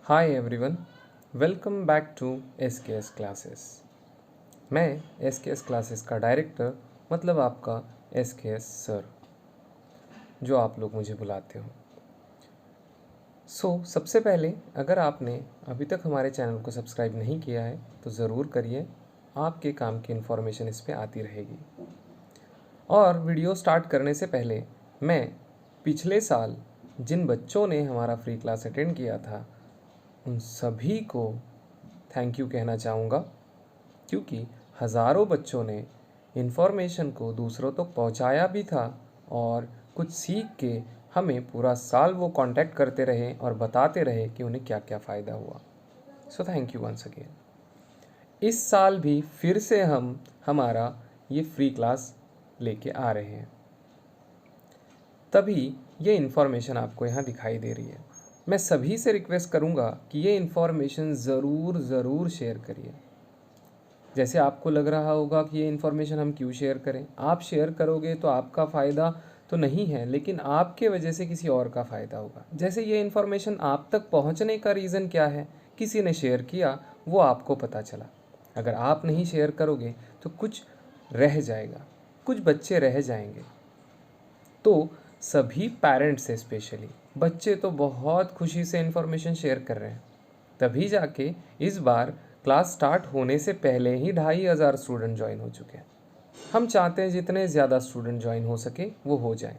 Hi everyone, welcome back to S classes. मैं S classes का director मतलब आपका एस सर, जो आप लोग मुझे बुलाते हो। सबसे पहले अगर आपने अभी तक हमारे चैनल को सब्सक्राइब नहीं किया है तो ज़रूर करिए। आपके काम की इन्फॉर्मेशन इस पे आती रहेगी। और वीडियो स्टार्ट करने से पहले मैं पिछले साल जिन बच्चों ने हमारा फ्री क्लास अटेंड किया था उन सभी को थैंक यू कहना चाहूँगा, क्योंकि हज़ारों बच्चों ने इन्फॉर्मेशन को दूसरों तक पहुँचाया भी था और कुछ सीख के हमें पूरा साल वो कांटेक्ट करते रहे और बताते रहे कि उन्हें क्या क्या फ़ायदा हुआ। So thank you once again. इस साल भी फिर से हम हमारा ये फ्री क्लास लेके आ रहे हैं, तभी ये इन्फॉर्मेशन आपको यहाँ दिखाई दे रही है। मैं सभी से रिक्वेस्ट करूँगा कि ये इन्फॉर्मेशन ज़रूर शेयर करिए। जैसे आपको लग रहा होगा कि ये इन्फॉर्मेशन हम क्यों शेयर करें, आप शेयर करोगे तो आपका फ़ायदा तो नहीं है, लेकिन आपके वजह से किसी और का फ़ायदा होगा। जैसे ये इन्फॉर्मेशन आप तक पहुंचने का रीज़न क्या है, किसी ने शेयर किया, वो आपको पता चला। अगर आप नहीं शेयर करोगे तो कुछ रह जाएगा, कुछ बच्चे रह जाएंगे। तो सभी पेरेंट्स से स्पेशली बच्चे तो बहुत खुशी से इन्फॉर्मेशन शेयर कर रहे हैं, तभी जाके इस बार क्लास स्टार्ट होने से पहले ही 2500 स्टूडेंट ज्वाइन हो चुके हैं। हम चाहते हैं जितने ज़्यादा स्टूडेंट ज्वाइन हो सके वो हो जाए।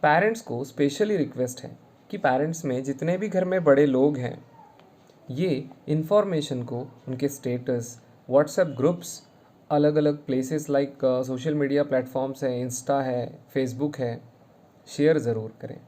पेरेंट्स को स्पेशली रिक्वेस्ट है कि पेरेंट्स में जितने भी घर में बड़े लोग हैं, ये इन्फॉर्मेशन को उनके स्टेटस, व्हाट्सएप ग्रुप्स, अलग अलग places like social media platforms है, इंस्टा है, फेसबुक है, शेयर ज़रूर करें।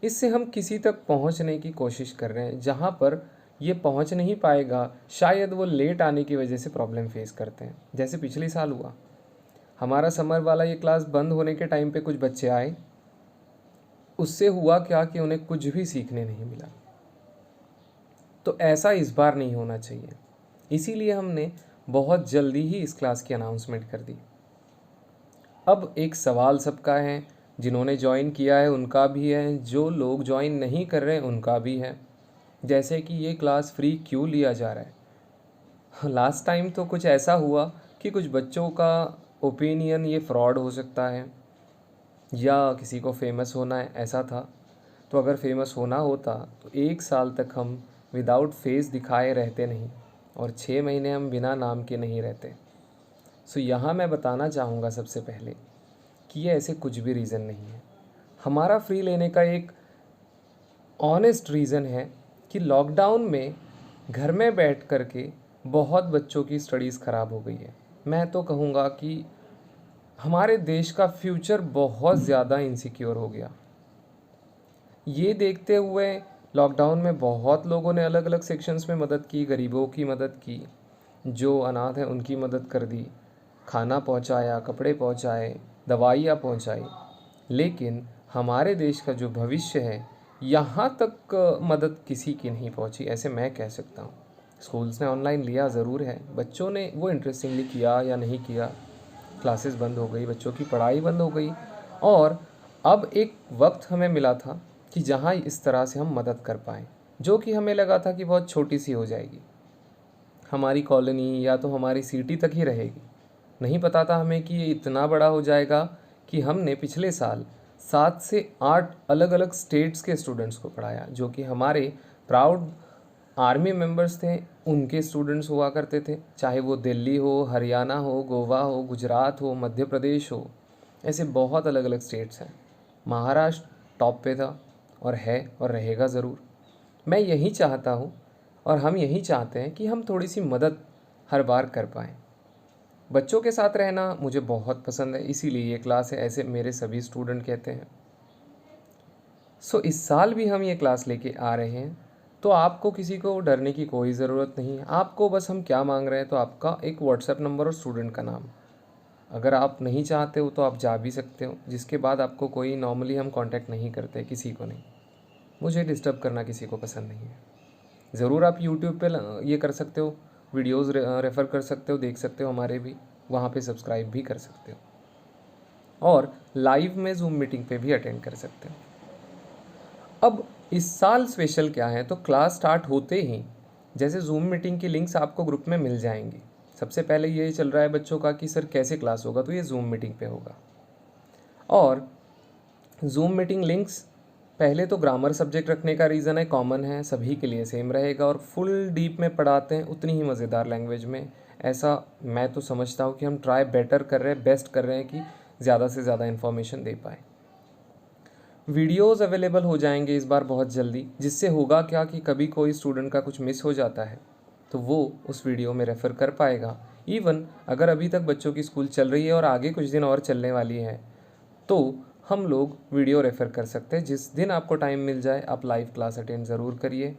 इससे हम किसी तक पहुंचने की कोशिश कर रहे हैं जहां पर ये पहुंच नहीं पाएगा, शायद वो लेट आने की वजह से प्रॉब्लम फेस करते हैं। जैसे पिछले साल हुआ, हमारा समर वाला ये क्लास बंद होने के टाइम पे कुछ बच्चे आए, उससे हुआ क्या कि उन्हें कुछ भी सीखने नहीं मिला। तो ऐसा इस बार नहीं होना चाहिए, इसीलिए हमने बहुत जल्दी ही इस क्लास की अनाउंसमेंट कर दी। अब एक सवाल सबका है, जिन्होंने ज्वाइन किया है उनका भी है, जो लोग ज्वाइन नहीं कर रहे हैं उनका भी है। जैसे कि ये क्लास फ्री क्यों लिया जा रहा है। लास्ट टाइम तो कुछ ऐसा हुआ कि कुछ बच्चों का ओपिनियन ये फ्रॉड हो सकता है या किसी को फेमस होना है, ऐसा था। तो अगर फेमस होना होता तो 1 साल तक हम विदाउट फेस दिखाए रहते नहीं, और 6 महीने हम बिना नाम के नहीं रहते। यहाँ मैं बताना चाहूँगा सबसे पहले कि ये ऐसे कुछ भी रीज़न नहीं है। हमारा फ्री लेने का एक ऑनेस्ट रीज़न है कि लॉकडाउन में घर में बैठ कर के बहुत बच्चों की स्टडीज़ ख़राब हो गई है। मैं तो कहूँगा कि हमारे देश का फ्यूचर बहुत ज़्यादा इनसिक्योर हो गया। ये देखते हुए लॉकडाउन में बहुत लोगों ने अलग अलग सेक्शंस में मदद की, गरीबों की मदद की, जो अनाथ हैं उनकी मदद कर दी, खाना पहुंचाया, कपड़े पहुंचाए, दवाइयाँ पहुंचाई। लेकिन हमारे देश का जो भविष्य है, यहाँ तक मदद किसी की नहीं पहुंची, ऐसे मैं कह सकता हूँ। स्कूल्स ने ऑनलाइन लिया ज़रूर है, बच्चों ने वो इंटरेस्टिंगली किया या नहीं किया, क्लासेस बंद हो गई, बच्चों की पढ़ाई बंद हो गई। और अब एक वक्त हमें मिला था कि जहाँ इस तरह से हम मदद कर पाएँ, जो कि हमें लगा था कि बहुत छोटी सी हो जाएगी, हमारी कॉलोनी या तो हमारी सिटी तक ही रहेगी। नहीं पता था हमें कि ये इतना बड़ा हो जाएगा कि हमने पिछले साल 7 से 8 अलग अलग स्टेट्स के स्टूडेंट्स को पढ़ाया, जो कि हमारे प्राउड आर्मी मेंबर्स थे, उनके स्टूडेंट्स हुआ करते थे। चाहे वो दिल्ली हो, हरियाणा हो, गोवा हो, गुजरात हो, मध्य प्रदेश हो, ऐसे बहुत अलग अलग स्टेट्स हैं। महाराष्ट्र टॉप पे था और है और रहेगा ज़रूर। मैं यही चाहता हूँ और हम यही चाहते हैं कि हम थोड़ी सी मदद हर बार कर पाएँ। बच्चों के साथ रहना मुझे बहुत पसंद है, इसीलिए ये क्लास है, ऐसे मेरे सभी स्टूडेंट कहते हैं। इस साल भी हम ये क्लास लेके आ रहे हैं, तो आपको किसी को डरने की कोई ज़रूरत नहीं है। आपको बस हम क्या मांग रहे हैं, तो आपका एक व्हाट्सएप नंबर और स्टूडेंट का नाम। अगर आप नहीं चाहते हो तो आप जा भी सकते हो, जिसके बाद आपको कोई, नॉर्मली हम कांटेक्ट नहीं करते किसी को नहीं, मुझे डिस्टर्ब करना किसी को पसंद नहीं है। ज़रूर आप यूट्यूब पे ये कर सकते हो, वीडियोज़ रेफ़र कर सकते हो, देख सकते हो हमारे भी, वहाँ पे सब्सक्राइब भी कर सकते हो और लाइव में जूम मीटिंग पे भी अटेंड कर सकते हो। अब इस साल स्पेशल क्या है, तो क्लास स्टार्ट होते ही जैसे जूम मीटिंग की लिंक्स आपको ग्रुप में मिल जाएंगी। सबसे पहले ये चल रहा है बच्चों का कि सर कैसे क्लास होगा, तो ये जूम मीटिंग पे होगा। और जूम मीटिंग लिंक्स पहले तो ग्रामर सब्जेक्ट रखने का रीज़न है, कॉमन है, सभी के लिए सेम रहेगा और फुल डीप में पढ़ाते हैं उतनी ही मज़ेदार लैंग्वेज में। ऐसा मैं तो समझता हूँ कि हम ट्राई बेटर कर रहे हैं, बेस्ट कर रहे हैं कि ज़्यादा से ज़्यादा इन्फॉर्मेशन दे पाए। वीडियोस अवेलेबल हो जाएंगे इस बार बहुत जल्दी, जिससे होगा क्या कि कभी कोई स्टूडेंट का कुछ मिस हो जाता है तो वो उस वीडियो में रेफ़र कर पाएगा। इवन अगर अभी तक बच्चों की स्कूल चल रही है और आगे कुछ दिन और चलने वाली है तो हम लोग वीडियो रेफ़र कर सकते हैं। जिस दिन आपको टाइम मिल जाए आप लाइव क्लास अटेंड ज़रूर करिए।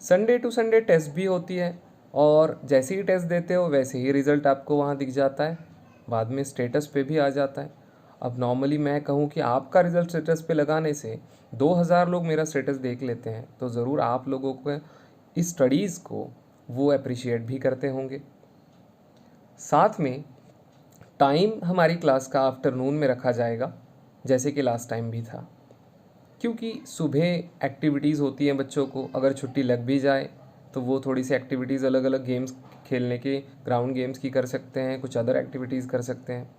संडे टू संडे टेस्ट भी होती है और जैसे ही टेस्ट देते हो वैसे ही रिज़ल्ट आपको वहाँ दिख जाता है, बाद में स्टेटस पे भी आ जाता है। अब नॉर्मली मैं कहूँ कि आपका रिज़ल्ट स्टेटस पे लगाने से 2000 लोग मेरा स्टेटस देख लेते हैं तो ज़रूर आप लोगों को इस स्टडीज़ को वो अप्रिशिएट भी करते होंगे। साथ में टाइम हमारी क्लास का आफ्टरनून में रखा जाएगा जैसे कि लास्ट टाइम भी था, क्योंकि सुबह एक्टिविटीज़ होती हैं बच्चों को, अगर छुट्टी लग भी जाए तो वो थोड़ी सी एक्टिविटीज़ अलग अलग गेम्स खेलने के, ग्राउंड गेम्स की कर सकते हैं, कुछ अदर एक्टिविटीज़ कर सकते हैं।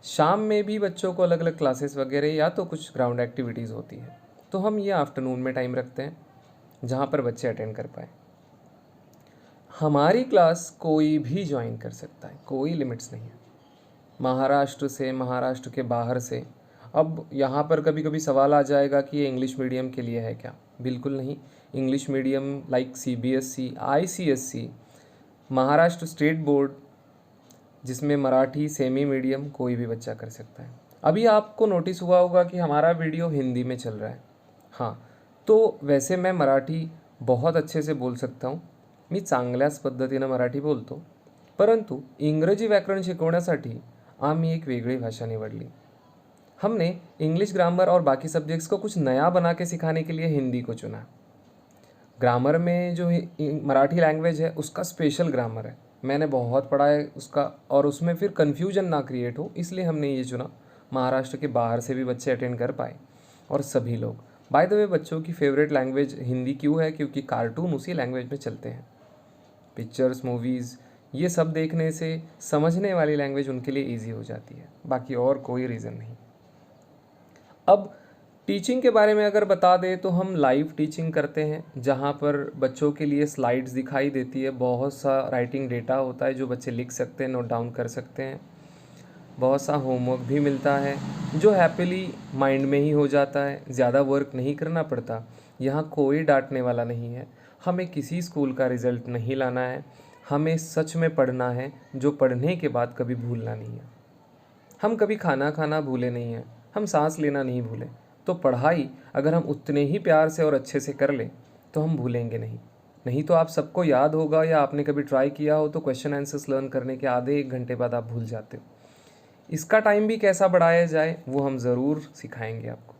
शाम में भी बच्चों को अलग अलग क्लासेस वगैरह या तो कुछ ग्राउंड एक्टिविटीज़ होती है, तो हम ये आफ्टरनून में टाइम रखते हैं जहाँ पर बच्चे अटेंड कर पाए। हमारी क्लास कोई भी ज्वाइन कर सकता है, कोई लिमिट्स नहीं है, महाराष्ट्र से, महाराष्ट्र के बाहर से। अब यहाँ पर कभी कभी सवाल आ जाएगा कि ये इंग्लिश मीडियम के लिए है क्या? बिल्कुल नहीं। English medium like CBSE, ICSE, Maharashtra state board जिसमें मराठी सेमी मीडियम कोई भी बच्चा कर सकता है। अभी आपको नोटिस हुआ होगा कि हमारा वीडियो हिंदी में चल रहा है। हाँ, तो वैसे मैं मराठी बहुत अच्छे से बोल सकता हूँ, मी चांगल्याच पद्धतीनं मराठी बोलतो, परंतु इंग्रजी व्याकरण शिकवण्यासाठी आम्ही एक वेगळी भाषा निवडली। हमने इंग्लिश ग्रामर और बाकी सब्जेक्ट्स को कुछ नया बना के सिखाने के लिए हिंदी को चुना। ग्रामर में जो मराठी लैंग्वेज है उसका स्पेशल ग्रामर है, मैंने बहुत पढ़ा है उसका, और उसमें फिर कन्फ्यूजन ना क्रिएट हो इसलिए हमने ये चुना। महाराष्ट्र के बाहर से भी बच्चे अटेंड कर पाए और सभी लोग। बाय द वे, बच्चों की फेवरेट लैंग्वेज हिंदी क्यों है? क्योंकि कार्टून उसी लैंग्वेज में चलते हैं, पिक्चर्स, मूवीज़, ये सब देखने से समझने वाली लैंग्वेज उनके लिए ईजी हो जाती है, बाकी और कोई रीज़न नहीं। अब टीचिंग के बारे में अगर बता दें तो हम लाइव टीचिंग करते हैं जहाँ पर बच्चों के लिए स्लाइड्स दिखाई देती है, बहुत सा राइटिंग डेटा होता है जो बच्चे लिख सकते हैं, नोट डाउन कर सकते हैं, बहुत सा होमवर्क भी मिलता है जो हैप्पीली माइंड में ही हो जाता है, ज़्यादा वर्क नहीं करना पड़ता। यहाँ कोई डांटने वाला नहीं है, हमें किसी स्कूल का रिज़ल्ट नहीं लाना है, हमें सच में पढ़ना है जो पढ़ने के बाद कभी भूलना नहीं है। हम कभी खाना खाना भूले नहीं हैं, हम सांस लेना नहीं भूले, तो पढ़ाई अगर हम उतने ही प्यार से और अच्छे से कर लें तो हम भूलेंगे नहीं। नहीं तो आप सबको याद होगा या आपने कभी ट्राई किया हो तो क्वेश्चन आंसर्स लर्न करने के आधे 1 घंटे बाद आप भूल जाते हो। इसका टाइम भी कैसा बढ़ाया जाए वो हम ज़रूर सिखाएंगे आपको।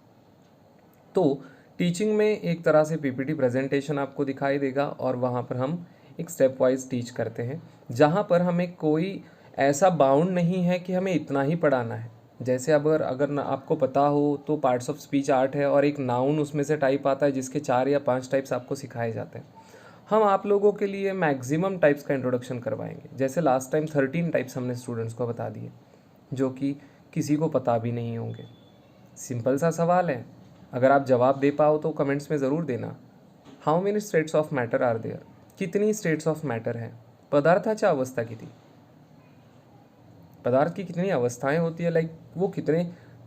तो टीचिंग में एक तरह से PPT प्रेजेंटेशन आपको दिखाई देगा और वहाँ पर हम एक स्टेप वाइज टीच करते हैं, जहाँ पर हमें कोई ऐसा बाउंड नहीं है कि हमें इतना ही पढ़ाना है। जैसे अगर ना आपको पता हो तो पार्ट्स ऑफ स्पीच आर्ट है और एक नाउन उसमें से टाइप आता है जिसके 4 या 5 टाइप्स आपको सिखाए जाते हैं। हम आप लोगों के लिए मैक्सिमम टाइप्स का इंट्रोडक्शन करवाएंगे। जैसे लास्ट टाइम 13 टाइप्स हमने स्टूडेंट्स को बता दिए जो कि किसी को पता भी नहीं होंगे। सिंपल सा सवाल है, अगर आप जवाब दे पाओ तो कमेंट्स में ज़रूर देना। How many states of matter are there? कितनी स्टेट्स ऑफ मैटर हैं? पदार्थाच्या अवस्था किती? पदार्थ की कितनी अवस्थाएं होती है, लाइक वो कितने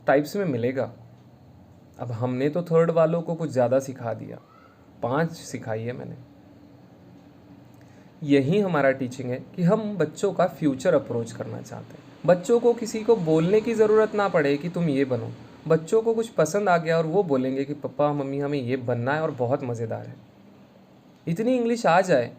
टाइप्स में मिलेगा? अब हमने तो थर्ड वालों को कुछ ज़्यादा सिखा दिया, 5 सिखाई है मैंने। यही हमारा टीचिंग है कि हम बच्चों का फ्यूचर अप्रोच करना चाहते हैं। बच्चों को किसी को बोलने की ज़रूरत ना पड़े कि तुम ये बनो। बच्चों को कुछ पसंद आ गया और वो बोलेंगे कि पापा मम्मी हमें ये बनना है और बहुत मज़ेदार है। इतनी इंग्लिश आ जाए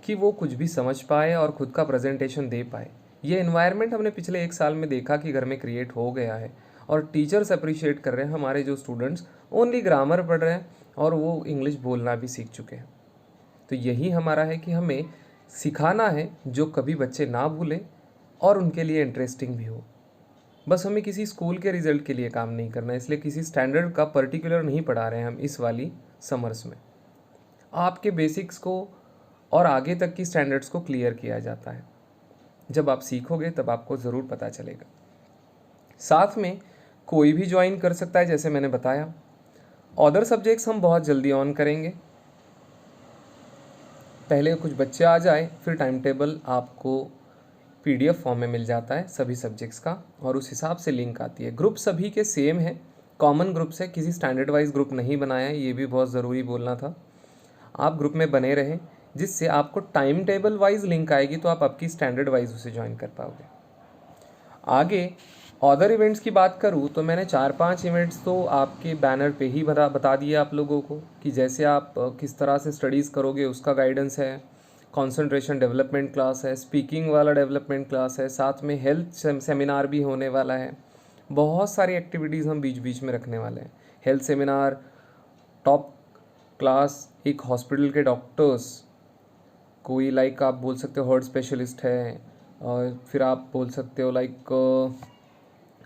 कि वो कुछ भी समझ पाए और ख़ुद का प्रेजेंटेशन दे पाए। ये इन्वायरमेंट हमने पिछले 1 साल में देखा कि घर में क्रिएट हो गया है और टीचर्स अप्रिशिएट कर रहे हैं हमारे जो स्टूडेंट्स ओनली ग्रामर पढ़ रहे हैं और वो इंग्लिश बोलना भी सीख चुके हैं। तो यही हमारा है कि हमें सिखाना है जो कभी बच्चे ना भूलें और उनके लिए इंटरेस्टिंग भी हो। बस हमें किसी स्कूल के रिज़ल्ट के लिए काम नहीं करना है, इसलिए किसी स्टैंडर्ड का पर्टिकुलर नहीं पढ़ा रहे हैं हम इस वाली समर्स में। आपके बेसिक्स को और आगे तक की स्टैंडर्ड्स को क्लियर किया जाता है। जब आप सीखोगे तब आपको ज़रूर पता चलेगा। साथ में कोई भी ज्वाइन कर सकता है, जैसे मैंने बताया। अदर सब्जेक्ट्स हम बहुत जल्दी ऑन करेंगे, पहले कुछ बच्चे आ जाए, फिर टाइम टेबल आपको PDF फॉर्म में मिल जाता है सभी सब्जेक्ट्स का, और उस हिसाब से लिंक आती है। ग्रुप सभी के सेम है, कॉमन ग्रुप्स है, किसी स्टैंडर्ड वाइज ग्रुप नहीं बनाया है, ये भी बहुत ज़रूरी बोलना था। आप ग्रुप में बने रहें, जिससे आपको टाइम टेबल वाइज लिंक आएगी तो आप आपकी स्टैंडर्ड वाइज उसे ज्वाइन कर पाओगे। आगे अदर इवेंट्स की बात करूँ तो मैंने 4-5 इवेंट्स तो आपके बैनर पे ही बता दिए आप लोगों को, कि जैसे आप किस तरह से स्टडीज़ करोगे उसका गाइडेंस है, कंसंट्रेशन डेवलपमेंट क्लास है, स्पीकिंग वाला डेवलपमेंट क्लास है, साथ में हेल्थ सेमिनार भी होने वाला है। बहुत सारी एक्टिविटीज़ हम बीच बीच में रखने वाले हैं। हेल्थ सेमिनार, टॉप क्लास, एक हॉस्पिटल के डॉक्टर्स, कोई लाइक आप बोल सकते हो हार्ट स्पेशलिस्ट है, और फिर आप बोल सकते हो लाइक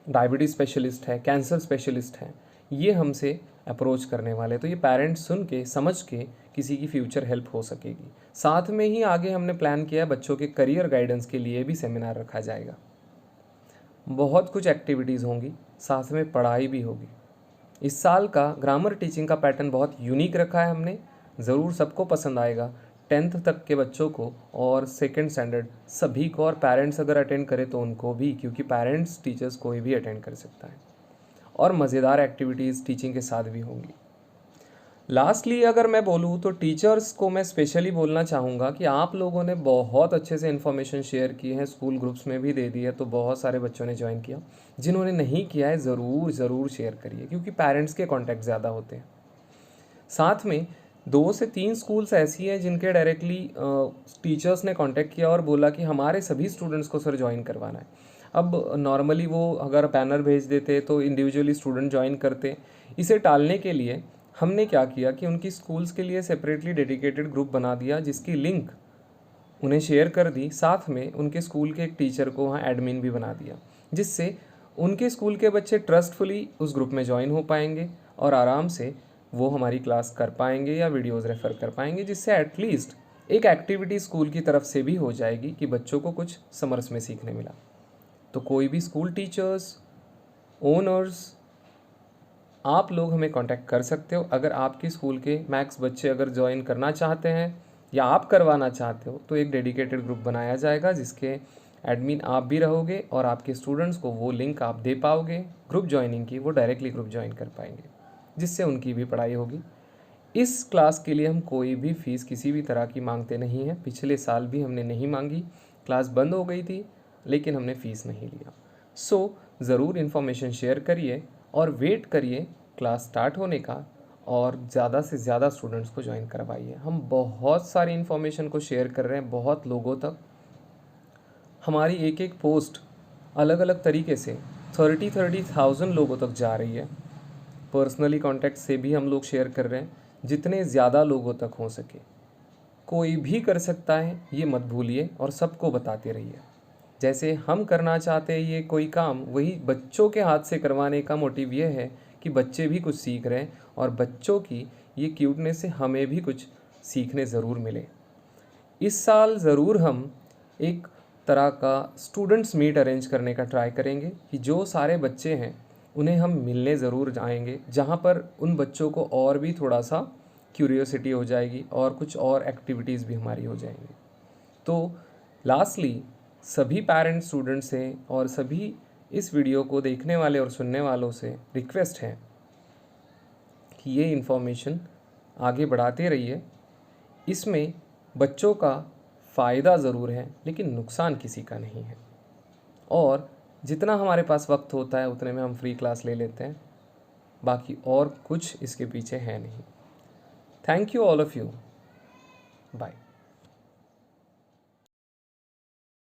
डायबिटीज़ स्पेशलिस्ट है, कैंसर स्पेशलिस्ट है, ये हमसे अप्रोच करने वाले। तो ये पेरेंट्स सुन के समझ के किसी की फ्यूचर हेल्प हो सकेगी। साथ में ही आगे हमने प्लान किया है बच्चों के करियर गाइडेंस के लिए भी सेमिनार रखा जाएगा। बहुत कुछ एक्टिविटीज़ होंगी, साथ में पढ़ाई भी होगी। इस साल का ग्रामर टीचिंग का पैटर्न बहुत यूनिक रखा है हमने, ज़रूर सबको पसंद आएगा। 10th तक के बच्चों को और सेकंड स्टैंडर्ड सभी को, और पेरेंट्स अगर अटेंड करें तो उनको भी, क्योंकि पेरेंट्स टीचर्स कोई भी अटेंड कर सकता है। और मज़ेदार एक्टिविटीज़ टीचिंग के साथ भी होंगी। लास्टली अगर मैं बोलूँ तो टीचर्स को मैं स्पेशली बोलना चाहूँगा कि आप लोगों ने बहुत अच्छे से इन्फॉर्मेशन शेयर की है, स्कूल ग्रुप्स में भी दे दी है, तो बहुत सारे बच्चों ने ज्वाइन किया। जिन्होंने नहीं किया है ज़रूर शेयर करिए, क्योंकि पेरेंट्स के कॉन्टैक्ट ज़्यादा होते हैं। साथ में 2 से 3 स्कूल्स ऐसी हैं जिनके डायरेक्टली टीचर्स ने कांटेक्ट किया और बोला कि हमारे सभी स्टूडेंट्स को सर ज्वाइन करवाना है। अब नॉर्मली वो अगर बैनर भेज देते तो इंडिविजुअली स्टूडेंट ज्वाइन करते। इसे टालने के लिए हमने क्या किया कि उनकी स्कूल्स के लिए सेपरेटली डेडिकेटेड ग्रुप बना दिया, जिसकी लिंक उन्हें शेयर कर दी। साथ में उनके स्कूल के एक टीचर को वहाँ एडमिन भी बना दिया, जिससे उनके स्कूल के बच्चे ट्रस्टफुली उस ग्रुप में ज्वाइन हो पाएंगे और आराम से वो हमारी क्लास कर पाएंगे या वीडियोस रेफ़र कर पाएंगे, जिससे एटलीस्ट एक एक्टिविटी स्कूल की तरफ से भी हो जाएगी कि बच्चों को कुछ समर्स में सीखने मिला। तो कोई भी स्कूल टीचर्स, ओनर्स, आप लोग हमें कांटेक्ट कर सकते हो। अगर आपके स्कूल के मैक्स बच्चे अगर ज्वाइन करना चाहते हैं या आप करवाना चाहते हो तो एक डेडिकेटेड ग्रुप बनाया जाएगा, जिसके एडमिन आप भी रहोगे और आपके स्टूडेंट्स को वो लिंक आप दे पाओगे ग्रुप ज्वाइनिंग की, वो डायरेक्टली ग्रुप ज्वाइन कर पाएंगे, जिससे उनकी भी पढ़ाई होगी। इस क्लास के लिए हम कोई भी फ़ीस किसी भी तरह की मांगते नहीं हैं। पिछले साल भी हमने नहीं मांगी, क्लास बंद हो गई थी लेकिन हमने फ़ीस नहीं लिया। सो ज़रूर इन्फॉर्मेशन शेयर करिए और वेट करिए क्लास स्टार्ट होने का, और ज़्यादा से ज़्यादा स्टूडेंट्स को ज्वाइन करवाइए। हम बहुत सारी इन्फॉर्मेशन को शेयर कर रहे हैं बहुत लोगों तक। हमारी एक एक पोस्ट अलग अलग तरीके से 30,000 लोगों तक जा रही है। पर्सनली कॉन्टैक्ट से भी हम लोग शेयर कर रहे हैं, जितने ज़्यादा लोगों तक हो सके। कोई भी कर सकता है, ये मत भूलिए, और सबको बताते रहिए। जैसे हम करना चाहते हैं ये कोई काम, वही बच्चों के हाथ से करवाने का मोटिव ये है कि बच्चे भी कुछ सीख रहे हैं, और बच्चों की ये क्यूटनेस से हमें भी कुछ सीखने ज़रूर मिले। इस साल ज़रूर हम एक तरह का स्टूडेंट्स मीट अरेंज करने का ट्राई करेंगे कि जो सारे बच्चे हैं उन्हें हम मिलने ज़रूर जाएंगे, जहाँ पर उन बच्चों को और भी थोड़ा सा क्यूरियोसिटी हो जाएगी और कुछ और एक्टिविटीज़ भी हमारी हो जाएंगी। तो लास्टली सभी पेरेंट्स, स्टूडेंट्स से और सभी इस वीडियो को देखने वाले और सुनने वालों से रिक्वेस्ट है कि ये इन्फॉर्मेशन आगे बढ़ाते रहिए। इसमें बच्चों का फ़ायदा ज़रूर है लेकिन नुकसान किसी का नहीं है, और जितना हमारे पास वक्त होता है उतने में हम फ्री क्लास ले लेते हैं, बाकी और कुछ इसके पीछे है नहीं। Thank you all of you, bye.